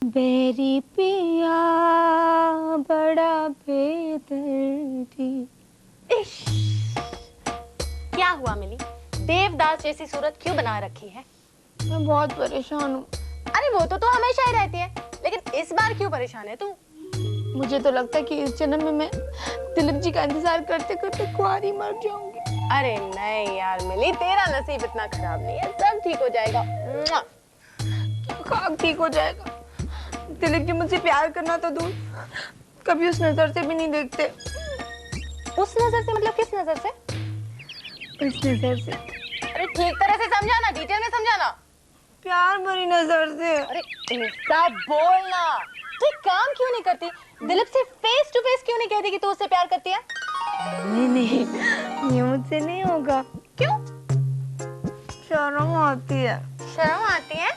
Berry पिया बड़ा बेदर्दी। क्या हुआ मिली? देवदास जैसी सूरत क्यों बना रखी है? मैं बहुत परेशान हूँ। अरे वो तो हमेशा ही रहती है, लेकिन इस बार क्यों परेशान है तू? मुझे तो लगता है कि इस जन्म में मैं दिलीप जी का इंतजार करते करते कुंवारी मर जाऊंगी। अरे नहीं यार मिली, तेरा नसीब इतना खराब नहीं है, सब ठीक हो जाएगा। कब ठीक हो जाएगा? दिलीप जी मुझसे प्यार करना तो दूर, कभी उस नजर से भी नहीं देखते। उस नजर से मतलब किस नजर से? इस नजर से। अरे ठीक तरह से समझाना, डिटेल में समझाना। प्यार भरी नजर से। अरे ऐसा बोलना। तू एक काम क्यों नहीं करती? दिलीप से फेस टू फेस क्यों नहीं कहती कि तू उससे प्यार करती है? नहीं, ये मुझसे नहीं होगा। क्यों? शर्म आती है। शर्म आती है?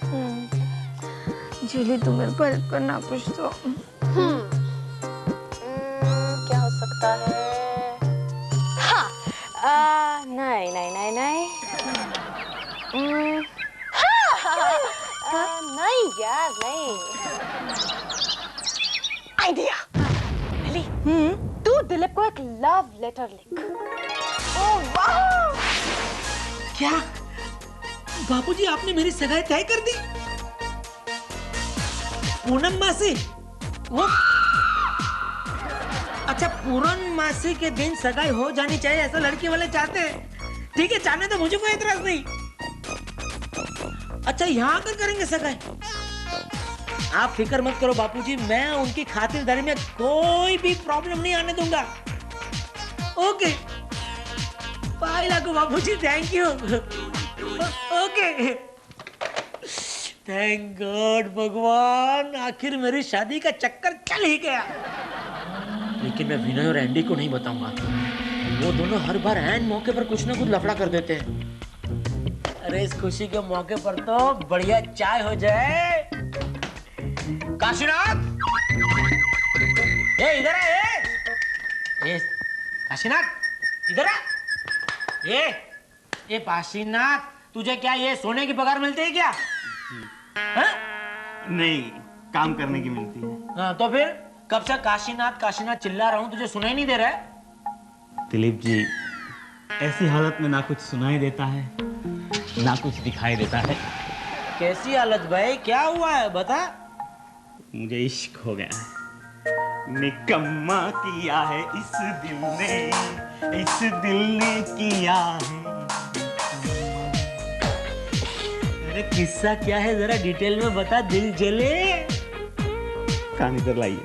जूली तू मेरे को हेल्प करना कुछ तो। क्या हो सकता है? हाँ, नहीं नहीं नहीं नहीं। नहीं यार नहीं। आइडिया। मिली, तू दिलीप को एक लव लेटर लिख। ओह वाह! क्या बापूजी आपने मेरी सगाई तय कर दी? पूनम मासी? वो अच्छा, पूनम मासी के दिन सगाई हो जानी चाहिए ऐसा लड़की वाले चाहते हैं। ठीक है, चाहने तो मुझे कोई एतराज नहीं। अच्छा, यहाँ आकर करेंगे सगाई? आप फिक्र मत करो बापूजी, मैं उनकी खातिरदारी में कोई भी प्रॉब्लम नहीं आने दूंगा। ओके, बाय लागू Bapuji, thank you. Okay, thank god भगवान, आखिर मेरी शादी का चक्कर चल ही गया। लेकिन मैं विनय और एंडी को नहीं बताऊंगा, वो दोनों हर बार ऐन मौके पर कुछ ना कुछ लफड़ा कर देते हैं। अरे इस खुशी के मौके पर तो बढ़िया चाय हो जाए। काशीनाथ, इधर आ। काशीनाथ इधर आ। ये काशीनाथ, तुझे क्या ये सोने की पगार मिलती है क्या? हा? नहीं, काम करने की मिलती है। हाँ, तो फिर कब से काशीनाथ काशीनाथ चिल्ला रहा हूँ, तुझे सुनाई नहीं दे रहा है? दिलीप जी, ऐसी हालत में ना कुछ सुनाई देता है ना कुछ दिखाई देता है। कैसी हालत भाई, क्या हुआ है बता? मुझे इश्क हो गया है। निकम्मा किया है इस दिल ने किया है। अरे किस्सा क्या है, जरा डिटेल में बता, दिल जले। कान इधर लाइए।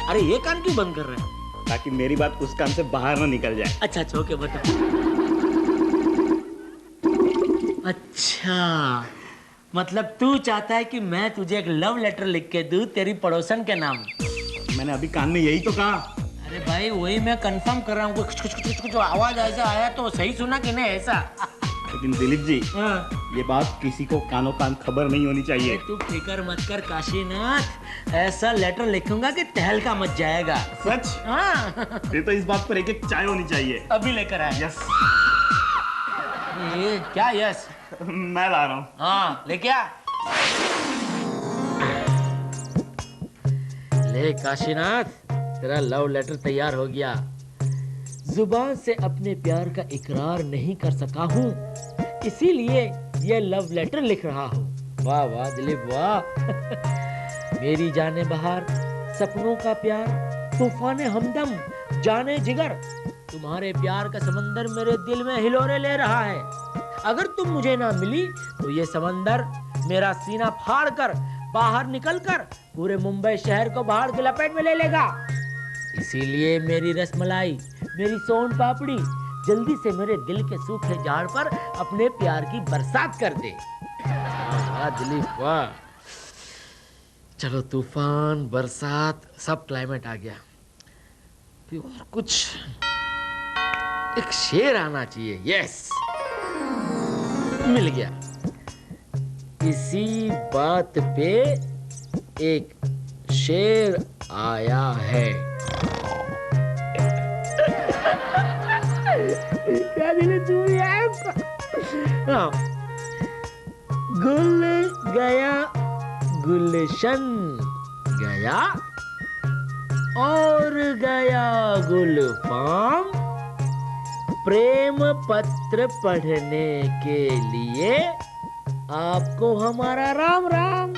अरे ये कान क्यों बंद कर रहे हैं? ताकि मेरी बात उस कान से बाहर ना निकल जाए। अच्छा अच्छा, ओके बता। अच्छा, मतलब तू चाहता है कि मैं तुझे एक लव लेटर लिख के दूं तेरी पड़ोसन के नाम? मैंने अभी कान में यही तो कहा। अरे भाई वही मैं कंफर्म कर रहा हूँ, कुछ आवाज ऐसा आया तो सही सुना कि नहीं ऐसा? लेकिन दिलीप जी, ये बात किसी को कानों कान खबर नहीं होनी चाहिए। तू फिक्र मत कर काशीनाथ, ऐसा लेटर लिखूंगा कि तहलका मच जाएगा। सच? हाँ। ये तो इस बात पर एक एक चाय होनी चाहिए। अभी लेकर आया। यस। ये क्या यस? मैं ला रहा हूँ। हाँ ले क्या? ले काशीनाथ, तेरा लव लेटर तैयार हो गया। जुबान से अपने प्यार का इकरार नहीं कर सका हूँ, इसीलिए ये लव लेटर लिख रहा हूँ। वाह वाह दिलीप वाह। मेरी जाने बहार, सपनों का प्यार, तूफाने हमदम, जाने जिगर, तुम्हारे प्यार का समंदर मेरे दिल में हिलोरे ले रहा है। अगर तुम मुझे ना मिली तो ये समंदर मेरा सीना फाड़ कर बाहर निकलकर पूरे मुंबई शहर को बाहर की लपेट में ले लेगा। इसीलिए मेरी रसमलाई, मेरी सोन पापड़ी, जल्दी से मेरे दिल के सूखे झाड़ पर अपने प्यार की बरसात कर दे। वाह दिलीप वाह। चलो, तूफान, बरसात, सब क्लाइमेट आ गया। फिर और कुछ, एक शेर आना चाहिए। यस, मिल गया। इसी बात पे एक शेर आया है। क्या दिल तू हाँ। गुल गया गुलशन गया और गया गुलफाम प्रेम पत्र पढ़ने के लिए आपको हमारा राम राम।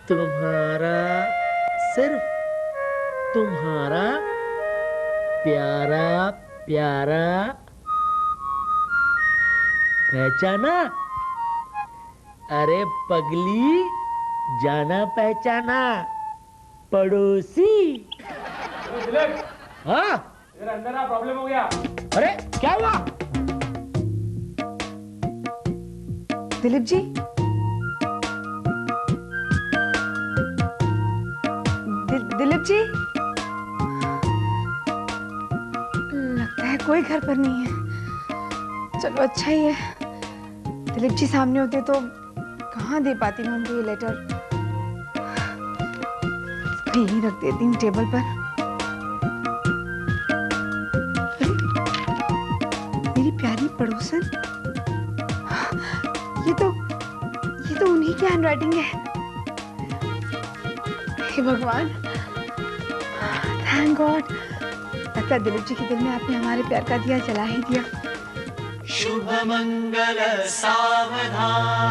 तुम्हारा सिर्फ तुम्हारा प्यारा प्यारा, पहचाना? अरे पगली, जाना पहचाना, पड़ोसी। हाँ अंदर आ, प्रॉब्लम हो गया। अरे क्या हुआ? दिलीप जी, दिलीप जी, लगता है कोई घर पर नहीं है। चलो अच्छा ही है, दिलीप जी सामने होते तो कहाँ दे पाती मैं उनको ये लेटर। इसको यहीं रख देती हूँ टेबल पर। मेरी प्यारी पड़ोसन, ये तो उन्हीं की हैंडराइटिंग है। हे भगवान, थैंक गॉड। लगता है दिलीप जी के दिल में आपने हमारे प्यार का दिया जला ही दिया। शुभ मंगल सावधान।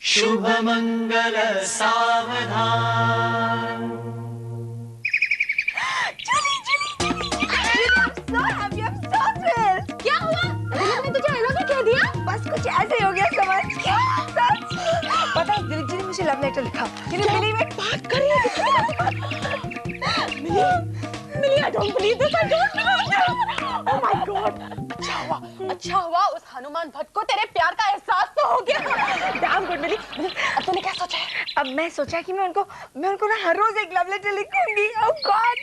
शुभ मंगल सावधान। क्या हुआ? दिलीप ने तुझे हेलो भी कह दिया? बस कुछ ऐसे ही हो गया समझ। सच पता है, दिलीप जी ने मुझे लव लेटर लिखा। मिली में बात कर रही है। मिली, I don't believe this, I don't believe this. Oh my God. अच्छा हुआ उस हनुमान भट्ट को तेरे प्यार का एहसास तो हो गया। Damn good, मिली। अब तूने क्या सोचा है? अब मैं सोचा कि मैं उनको ना हर रोज एक लव लेटर लिखूंगी। Oh God!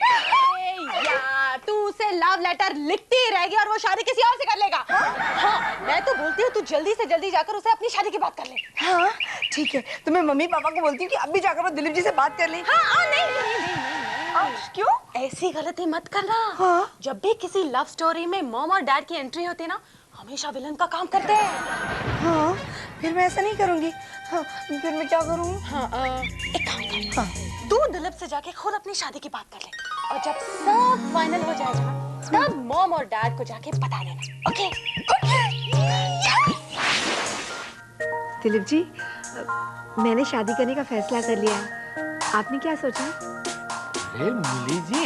यार, तू उसे लव लेटर लिखती ही रहेगी और वो शादी किसी और से कर लेगा। हाँ, मैं तो बोलती हूँ तू जल्दी से जल्दी जाकर उसे अपनी शादी की बात कर ले। हाँ ठीक है, तो मैं मम्मी पापा को बोलती हूँ कि अभी जाकर वो दिलीप जी से बात कर ले। हाँ, नहीं। क्यों? ऐसी गलती मत करना। हाँ? जब भी किसी लव स्टोरी में मॉम और डैड की एंट्री होती है ना, हमेशा विलन का काम करते हैं। हाँ, फिर मैं ऐसा नहीं करूंगी। हाँ, फिर मैं क्या करूँ? हाँ, एक काम कर। हाँ, तू दिलीप से जाके खुद अपनी शादी की बात कर ले और जब सब फाइनल हो जाएगा ना, तब मॉम और डैड को जाके बता देना। ओके? दिलीप जी, मैंने शादी करने का फैसला कर लिया है। आपने क्या सोचा? अरे मिली जी,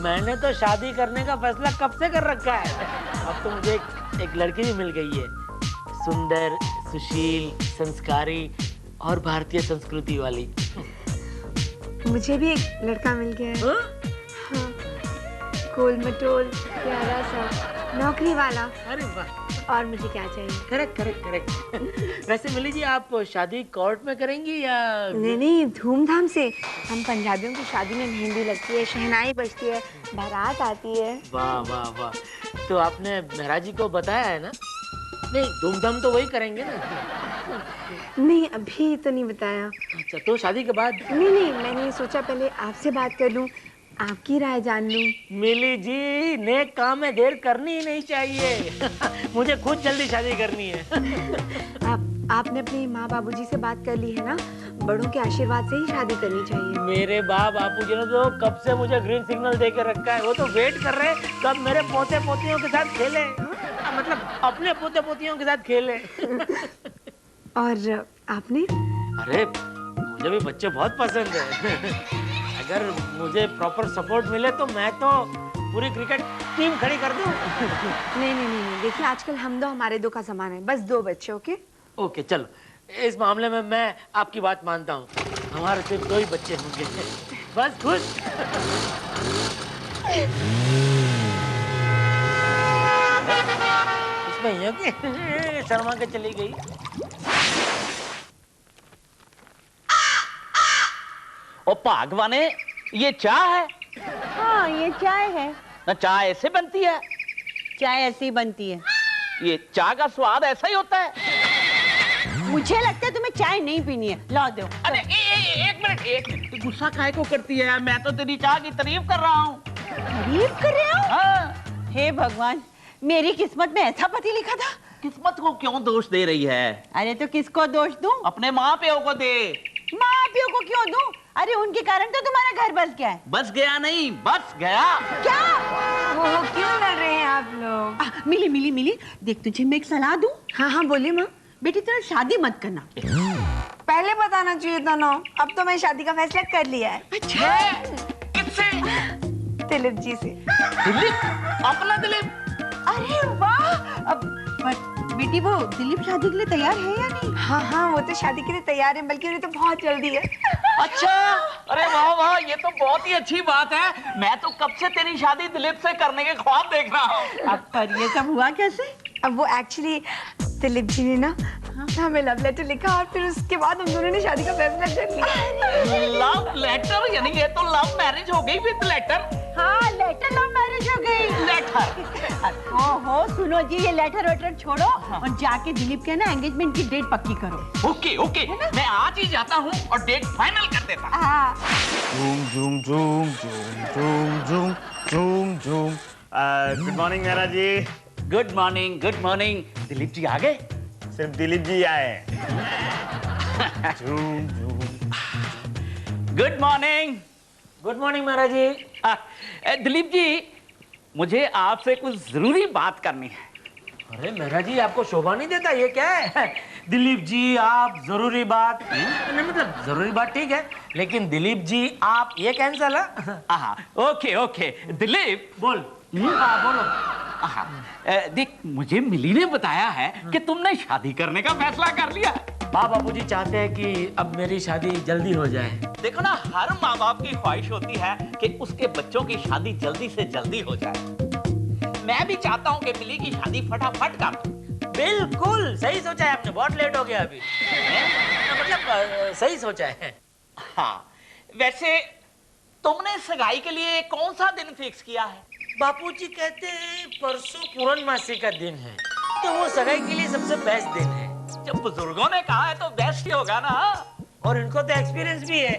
मैंने तो शादी करने का फैसला कब से कर रखा है। अब तो मुझे एक लड़की भी मिल गई है, सुंदर, सुशील, संस्कारी और भारतीय संस्कृति वाली। मुझे भी एक लड़का मिल गया है। हाँ, गोल मटोल, प्यारा सा, नौकरी वाला। अरे वाह, और मुझे क्या चाहिए? करेक्ट। वैसे मिली जी, आप शादी कोर्ट में करेंगी या? नहीं, धूमधाम से। हम पंजाबियों की शादी में मेहंदी लगती है, शहनाई बजती है, बारात आती है। वाह। तो आपने मेहरा जी को बताया है ना? नहीं, धूमधाम तो वही करेंगे ना। नहीं, अभी तो नहीं बताया। अच्छा, तो शादी के बाद? नहीं, मैंने सोचा पहले आपसे बात कर लूं, आपकी राय जान लूं। मिली जी, नेक काम में देर करनी ही नहीं चाहिए। मुझे खुद जल्दी शादी करनी है। आपने अपने माँ बाबूजी से बात कर ली है ना? बड़ों के आशीर्वाद से ही शादी करनी चाहिए। मेरे बाप बापूजी ने तो कब से मुझे ग्रीन सिग्नल दे के रखा है। वो तो वेट कर रहे हैं कब मेरे पोते पोतियों के साथ खेले, मतलब अपने पोते पोतियों के साथ खेले। और आपने? अरे मुझे भी बच्चे बहुत पसंद है। अगर मुझे प्रॉपर सपोर्ट मिले तो मैं तो पूरी क्रिकेट टीम खड़ी कर दूं? नहीं नहीं नहीं नहीं, देखिए आजकल हम दो हमारे दो का जमाना है, बस 2 बच्चे। ओके ओके चलो, इस मामले में मैं आपकी बात मानता हूँ। हमारे सिर्फ 2 ही बच्चे होंगे, बस खुश। इसमें ये कि शर्मा के चली गई। ओ भागवाने, ये चाय है? हाँ ये चाय है। ना चाय ऐसे बनती है? चाय ऐसी बनती है। ये चाय का स्वाद ऐसा ही होता है? मुझे लगता है तुम्हें चाय नहीं पीनी है, ला दो। अरे एक मिनट, गुस्सा काहे को करती है? मैं तो तेरी चाय की तारीफ कर रहा हूँ। तारीफ कर रहे हो? हाँ। हे भगवान, मेरी किस्मत में ऐसा पति लिखा था। किस्मत को क्यों दोष दे रही है? अरे तो किसको दोष दूं? अपने माँ प्यो को दे। माँ प्यो को क्यों दूं? अरे उनके कारण तो तुम्हारा घर बस गया है। बस गया नहीं, बस गया। क्या? वो क्यों लड़ रहे हैं आप लोग? मिली, देख तुझे मैं एक सलाह दूं? हाँ हाँ बोलिए माँ। बेटी तेरा शादी मत करना। पहले बताना चाहिए था ना, अब तो मैं शादी का फैसला कर लिया है। अच्छा? किससे? दिलीप जी से। दिलीप? अपना दिलीप? अरे वाह! अब बेटी वो दिलीप शादी के लिए तैयार है या नहीं? हाँ हाँ वो तो शादी के लिए तैयार है, बल्कि उन्हें तो बहुत जल्दी है। अच्छा, अरे वाह वाह, ये तो बहुत ही अच्छी बात है। मैं तो कब से तेरी शादी दिलीप से करने के ख्वाब देख रहा हूँ। अब पर ये सब हुआ कैसे? अब वो एक्चुअली दिलीप जी ने ना हमें लव लेटर लिखा और फिर उसके बाद हम दोनों ने शादी का फैसला कर लिया। Love letter? यानी ये तो लव मैरिज हो गई विद लेटर। हाँ लेटर लव मैरिज हो गई। लेटर? ओहो सुनो जी, ये लेटर वेटर छोड़ो और जाके दिलीप के ना एंगेजमेंट की डेट पक्की करो। ओके ओके, मैं आज ही जाता हूँ और डेट फाइनल कर देता हूँ। हाँ। झूम झूम झूम झूम झूम झूम झूम झूम। Good morning Mehra ji. Good morning, good morning. Dilip ji आ गए? सिर्फ दिलीप जी आए। झूम झूम। Good morning. Good morning Maharaj ji. Dilip ji, मुझे आपसे कुछ जरूरी बात करनी है। अरे महाराज जी, आपको शोभा नहीं देता? ये क्या है? दिलीप जी आप जरूरी बात नहीं, मतलब जरूरी बात ठीक है, लेकिन दिलीप जी आप ये कैंसल है? हाँ ओके ओके। दिलीप बोल। हाँ बोलो। देख, मुझे मिली ने बताया है कि तुमने शादी करने का फैसला कर लिया। माँ बापू जी चाहते हैं कि अब मेरी शादी जल्दी हो जाए। देखो ना, हर माँ बाप की ख्वाहिश होती है कि उसके बच्चों की शादी जल्दी से जल्दी हो जाए। मैं भी चाहता हूँ कि मिली की शादी फटाफट कर दूं। बिल्कुल सही सोचा है आपने, बहुत लेट हो गया अभी। मतलब सही सोचा है। हाँ, वैसे तुमने सगाई के लिए कौन सा दिन फिक्स किया है? बापूजी कहते हैं परसों पूर्णमासी का दिन है, तो वो सगाई के लिए सबसे बेस्ट दिन है। जब बुजुर्गों ने कहा है तो बेस्ट ही होगा ना। और इनको तो एक्सपीरियंस भी है।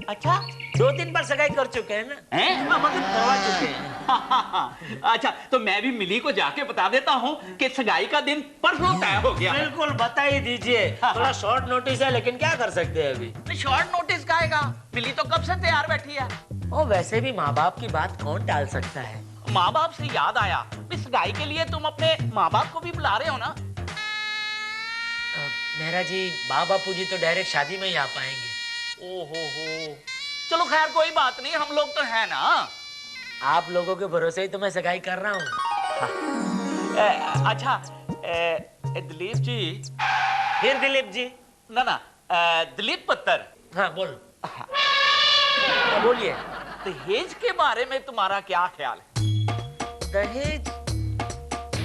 अच्छा, 2-3 बार सगाई कर चुके हैं ना। हैं? हाँ, मतलब करवा चुके हैं। अच्छा, तो मैं भी मिली को जाके बता देता हूँ कि सगाई का दिन परसों तय हो गया। बिल्कुल बता ही दीजिए। थोड़ा शॉर्ट नोटिस है, लेकिन क्या कर सकते हैं अभी। शॉर्ट नोटिस का आएगा? मिली तो कब से तैयार बैठी है। और वैसे भी माँ बाप की बात कौन टाल सकता है। माँ बाप से याद आया, इस सगाई के लिए तुम अपने माँ बाप को भी बुला रहे हो ना? मेहरा जी, माँ बापू जी तो डायरेक्ट शादी में ही आ पाएंगे। ओहो, चलो खैर कोई बात नहीं, हम लोग तो है ना। आप लोगों के भरोसे ही तो मैं सगाई कर रहा हूँ। अच्छा दिलीप जी। फिर दिलीप जी? ना दिलीप पुत्र। हाँ बोल। हाँ, बोलिए। दहेज के बारे में तुम्हारा क्या ख्याल है? दहेज?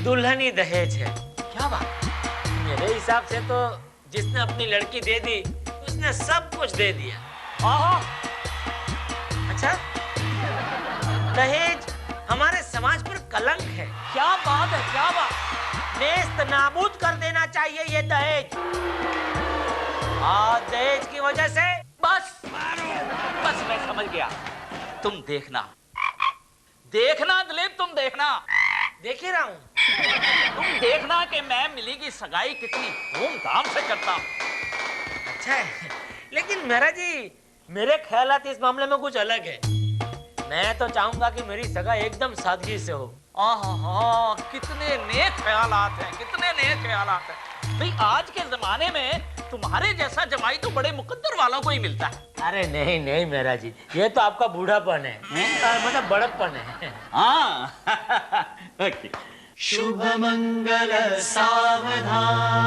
दुल्हन ही दहेज है। क्या बात? मेरे हिसाब से तो जिसने अपनी लड़की दे दी उसने सब कुछ दे दिया। अच्छा, दहेज हमारे समाज पर कलंक है। क्या बात है, क्या बात? नेस्त नाबूद कर देना चाहिए ये दहेज। और दहेज की वजह से बस मैं समझ गया। तुम देखना दिलीप, तुम देखना। देख ही रहा हूँ। तुम देखना कि मैं मिली की सगाई कितनी धूमधाम से करता हूँ। अच्छा है, लेकिन मेरा जी मेरे ख्यालात इस मामले में कुछ अलग है। मैं तो चाहूंगा कि मेरी सगाई एकदम सादगी से हो। कितने नेक ख्यालात हैं, कितने नेक ख्यालात हैं। भाई आज के जमाने में तुम्हारे जैसा जमाई तो बड़े मुकद्दर वालों को ही मिलता है। अरे नहीं नहीं मेरा जी, ये तो आपका बूढ़ापन है, मतलब बड़कपन है। हाँ। ओके। शुभ मंगल सावधान।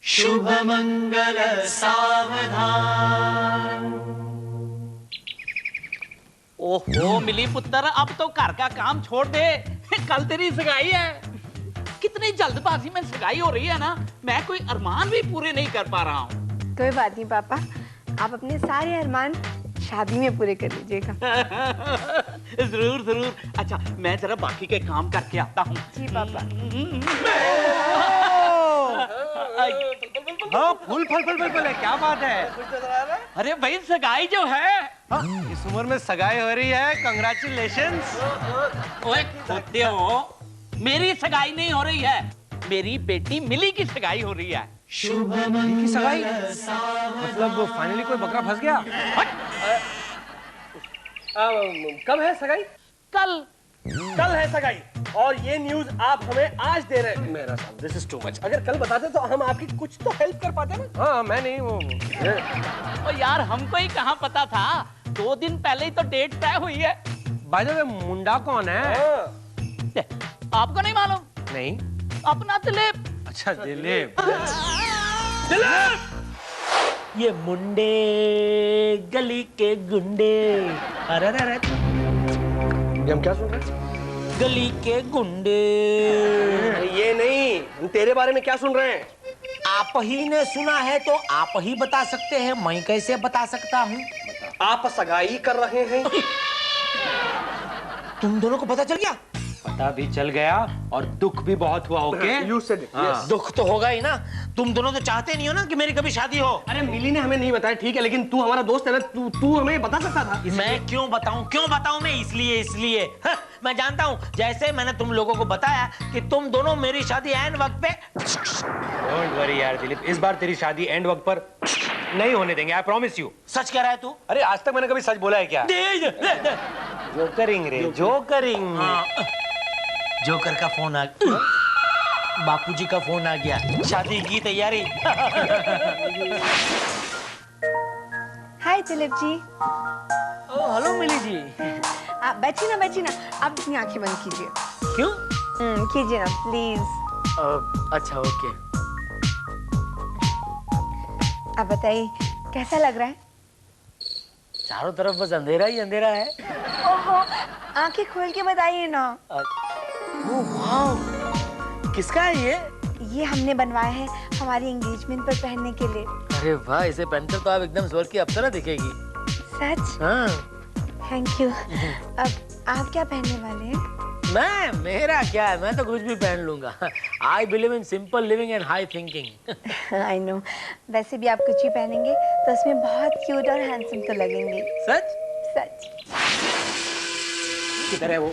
शुभ मंगल सावधान। ओहो मिली पुत्र, अब तो घर का काम छोड़ दे, कल तेरी सगाई है। कितनी जल्दबाजी में सगाई हो रही है ना, मैं कोई अरमान भी पूरे नहीं कर पा रहा हूँ। कोई बात नहीं पापा, आप अपने सारे अरमान शादी में पूरे कर लीजिएगा। जरूर जरूर। अच्छा मैं जरा बाकी के काम करके आता हूँ। जी पापा। हाँ फूल फल फल फल फल है, क्या बात है? अरे भाई सगाई जो है। इस उम्र में सगाई हो रही है, कंग्रेचुलेशंस। ओए कुत्ते हो, मेरी सगाई नहीं हो रही है, मेरी बेटी मिली की सगाई हो रही है। शुभ की सगाई? मतलब फाइनली कोई बकरा फंस गया? कब है सगाई? कल। कल है सगाई, और ये न्यूज आप हमें आज दे रहे हैं। मेरा साहब दिस इज टू मच। अगर कल बताते तो हम आपकी कुछ तो हेल्प कर पाते ना। हाँ मैं नहीं वो यार हमको ही कहाँ पता था, 2 दिन पहले ही तो डेट तय हुई है। बाय द वे मुंडा कौन है? आपको नहीं मालूम? नहीं। अपना दिलीप। अच्छा दिलीप। दिलीप ये मुंडे गली के गुंडे, अरे अरे अरे हम क्या सुन रहे हैं? गली के गुंडे। ये नहीं, हम तेरे बारे में क्या सुन रहे हैं? आप ही ने सुना है तो आप ही बता सकते हैं, मैं कैसे बता सकता हूँ? आप सगाई कर रहे हैं? तुम दोनों को पता चल गया? पता भी चल गया और दुख भी बहुत हुआ। Okay you said it. दुख तो होगा ही ना, तुम दोनों तो चाहते नहीं हो ना कि मेरी कभी शादी हो। अरे मिली ने हमें नहीं बताया, ठीक है, लेकिन तू हमारा दोस्त है ना, तू हमें बता सकता था। मैं क्यों बताऊं मैं? इसलिए मैं जानता हूं, जैसे मैंने तुम लोगों को बताया कि तुम दोनों मेरी शादी ऐन वक्त पे। डोंट वरी यार दिलीप, इस बार तेरी शादी एंड वक्त पर नहीं होने देंगे, आई प्रॉमिस यू। सच कह रहा है तू? अरे आज तक मैंने कभी सच बोला है क्या? जोकरिंग रे जोकरिंग। जोकर का फोन आ गया, बापूजी का फोन आ गया, शादी की तैयारी। हाय दिलीप जी। हेलो मिली जी। आप बैठिए ना, आप अपनी आंखें बंद कीजिए। क्यों? कीजिए ना प्लीज। अच्छा ओके। आप बताइए कैसा लग रहा है? चारों तरफ बस अंधेरा ही अंधेरा है। ओहो, आंखें खोल के बताइए ना। वाव, किसका है ये? ये हमने बनवाया है हमारी एंगेजमेंट पर पहनने के लिए। अरे वाह, इसे पहनकर तो आप एकदम स्वर्ग की अप्सरा दिखेगी। सच? हाँ। Thank you. अब आप क्या पहनने वाले हैं? मेरा क्या है, मैं तो कुछ भी पहन लूंगा। I believe in simple living and high thinking. I know. वैसे भी आप कुछ भी पहनेंगे तो उसमें बहुत क्यूट और हैंडसम तो लगेंगे। सच? सच। किधर है वो?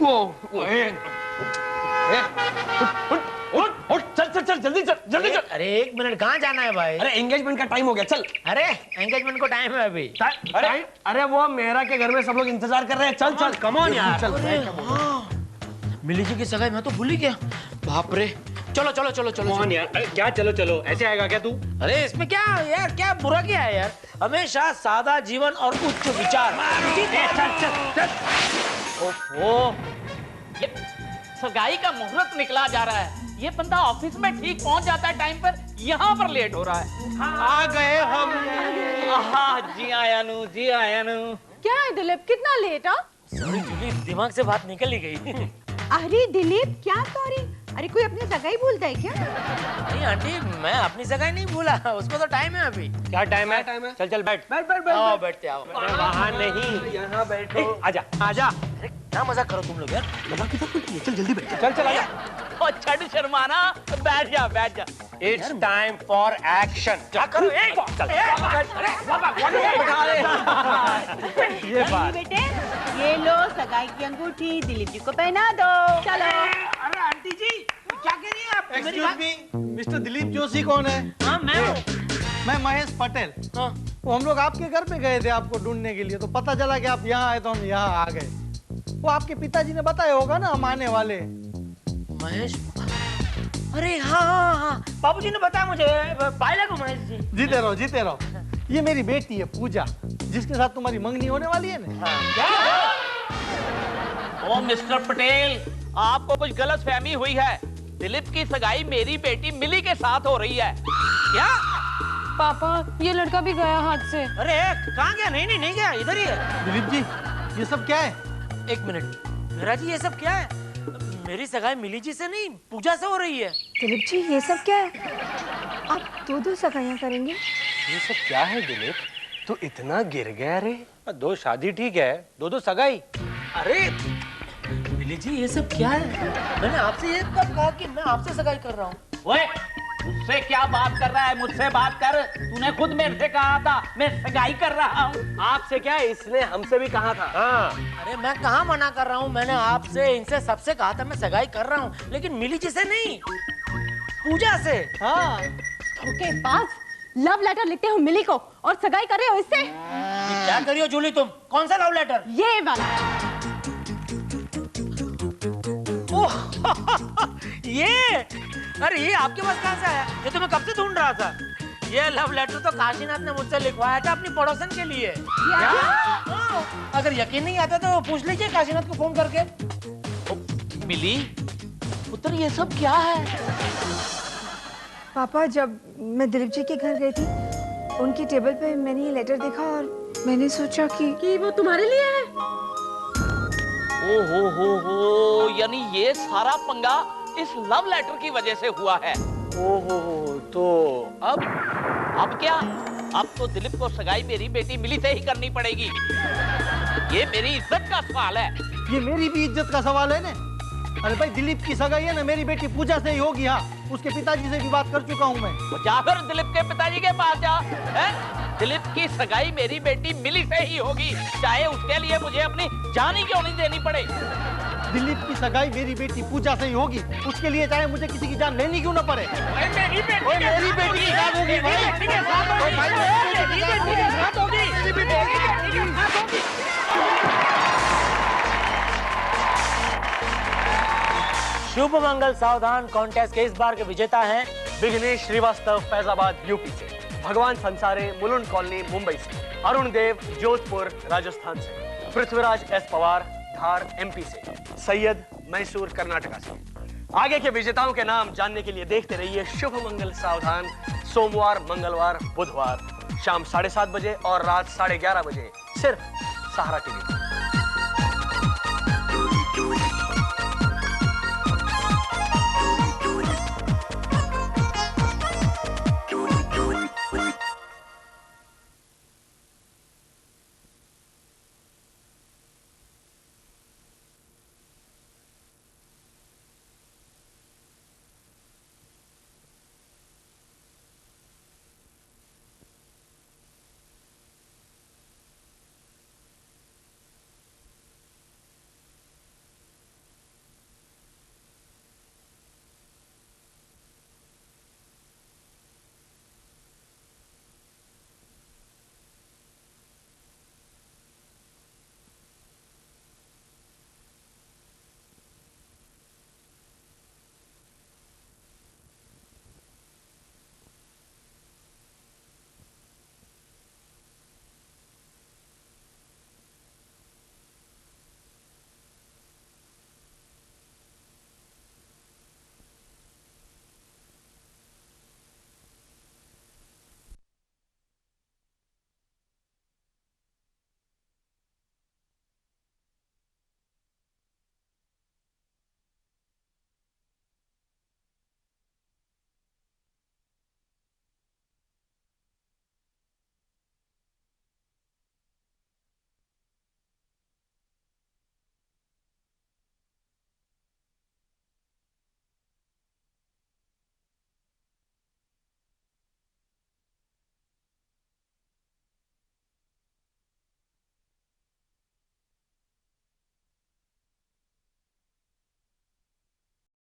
चल जल्दी चल। अरे 1 मिनट, कहाँ जाना है भाई? अरे एंगेजमेंट का टाइम हो गया, चल। अरे एंगेजमेंट को टाइम है अभी। अरे वो मेरा के घर में सब लोग इंतजार कर रहे हैं, चल कम ऑन यार। चल मिली जी की सगाई मैं तो भूल ही गया। बाप रे, चलो चलो चलो चलो कौन यार? अरे क्या चलो चलो, ऐसे आएगा क्या तू? अरे इसमें क्या यार, क्या बुरा क्या है यार? हमेशा सादा जीवन और उच्च विचार। ओहो, ये सगाई का मुहूर्त निकला जा रहा है। ये बंदा ऑफिस में ठीक पहुंच जाता है टाइम पर, यहाँ पर लेट हो रहा है। आ गए हम। जी आया नू, जी आया नू। क्या है दिलीप, कितना लेट? सॉरी जूली, दिमाग से बात निकल ही गई। अरे दिलीप, क्या सॉरी? अरे कोई अपनी सगाई भूलता है क्या? नहीं आंटी, मैं अपनी सगाई नहीं भूला, उसको तो टाइम है अभी। क्या टाइम है? चल चल बैठ। आओ बैठते आओ। वहाँ नहीं, यहाँ बैठो। आजा आजा। अरे क्या मजाक करो तुम लोग यार। मजाक की बात नहीं है, चल जल्दी बैठ। चल चल आजा। और छड़ शर्माना, बैठ जा बैठ जा। It's time for action. क्या करो? ये बात। बेटे, ये लो सगाई की अंगूठी, दिलीप जी को पहना दो। चलो। अरे आंटी जी क्या कह रही हैं आप? Excuse me, mister Dilip Joshi कौन है? हाँ मैं हूँ। मैं महेश पटेल। हाँ। वो हम लोग आपके घर पे गए थे आपको ढूंढने के लिए, तो पता चला कि आप यहाँ आए तो हम यहाँ आ गए। वो आपके पिताजी ने बताया होगा ना हम आने वाले। महेश, अरे हाँ हाँ हाँ, बाबूजी ने बताया मुझे। पायला को महेश जी। जीते रहो जीते रहो। ये मेरी बेटी है पूजा, जिसके साथ तुम्हारी मंगनी होने वाली है ना। ओ मिस्टर पटेल, आपको कुछ गलतफहमी हुई है। दिलीप की सगाई मेरी बेटी मिली के साथ हो रही है। क्या? पापा, ये लड़का भी गया हाथ से। अरे कहाँ गया? नहीं नहीं नहीं गया, इधर ही है। दिलीप जी, ये सब क्या है? एक मिनट मेरा जी, ये सब क्या है? मेरी सगाई मिली जी से नहीं, पूजा से हो रही है। दिलीप जी ये सब क्या है? आप दो सगाइयाँ करेंगे? ये सब क्या है दिलीप? तू इतना गिर गया रे। दो शादी ठीक है, दो सगाई। अरे मिली जी ये सब क्या है? मैंने आपसे ये कब कहा कि मैं आपसे सगाई कर रहा हूँ? ओए, मुझसे क्या बात कर रहा है? मुझसे बात कर। तूने खुद मेरे से कहा था मैं सगाई कर रहा हूँ। आपसे क्या, इसने हमसे भी कहा था। हाँ। अरे मैं कहाँ मना कर रहा हूँ? मैंने आपसे इनसे सबसे कहा था मैं सगाई कर रहा हूँ, लेकिन मिली जी से नहीं, पूजा से। हाँ। ओके पास लव लेटर लिखते हो मिली को और सगाई कर रहे हो इससे? ये क्या करी हो जूली तुम? कौन सा लव लेटर? ये वाला। ये, अरे ये आपके पास कहाँ से आया? ये तो मैं कब से ढूंढ रहा था। ये लव लेटर तो काशीनाथ ने मुझसे लिखवाया था अपनी पड़ोसन के लिए। क्या? अगर यकीन नहीं आता तो पूछ लीजिए काशीनाथ को फोन करके। मिली पुत्र, ये सब क्या है? पापा, जब मैं दिलीप जी के घर गई थी, उनकी टेबल पे मैंने ये लेटर देखा और मैंने सोचा कि वो तुम्हारे लिए है। ओ हो, यानी ये सारा पंगा इस लव लेटर की वजह से हुआ है। ओहो, तो अब क्या? अब तो दिलीप को सगाई मेरी बेटी मिली से ही करनी पड़ेगी। ये मेरी इज्जत का सवाल है। ये मेरी भी इज्जत का सवाल है ना। अरे भाई, दिलीप की सगाई है ना मेरी बेटी पूजा से ही होगी। हाँ, उसके पिताजी से भी बात कर चुका हूँ मैं। तो जा फिर दिलीप के पिताजी के पास जा। दिलीप की सगाई मेरी बेटी मिली से ही होगी, चाहे उसके लिए मुझे अपनी जान ही क्यों नहीं देनी पड़े। दिलीप की सगाई मेरी बेटी पूजा से ही होगी, उसके लिए चाहे मुझे किसी की जान लेनी क्यों ना पड़े। मेरी बेटी की जान होगी भाई। शुभ मंगल सावधान कॉन्टेस्ट के इस बार के विजेता हैं विघ्नेश श्रीवास्तव फैजाबाद यूपी से, भगवान संसारे मुलुंड कॉलोनी मुंबई से, अरुण देव जोधपुर राजस्थान से, पृथ्वीराज एस पवार धार एमपी से, सैयद मैसूर कर्नाटका से। आगे के विजेताओं के नाम जानने के लिए देखते रहिए शुभ मंगल सावधान, सोमवार, मंगलवार, बुधवार शाम 7:30 बजे और रात 11:30 बजे, सिर्फ सहारा टीवी।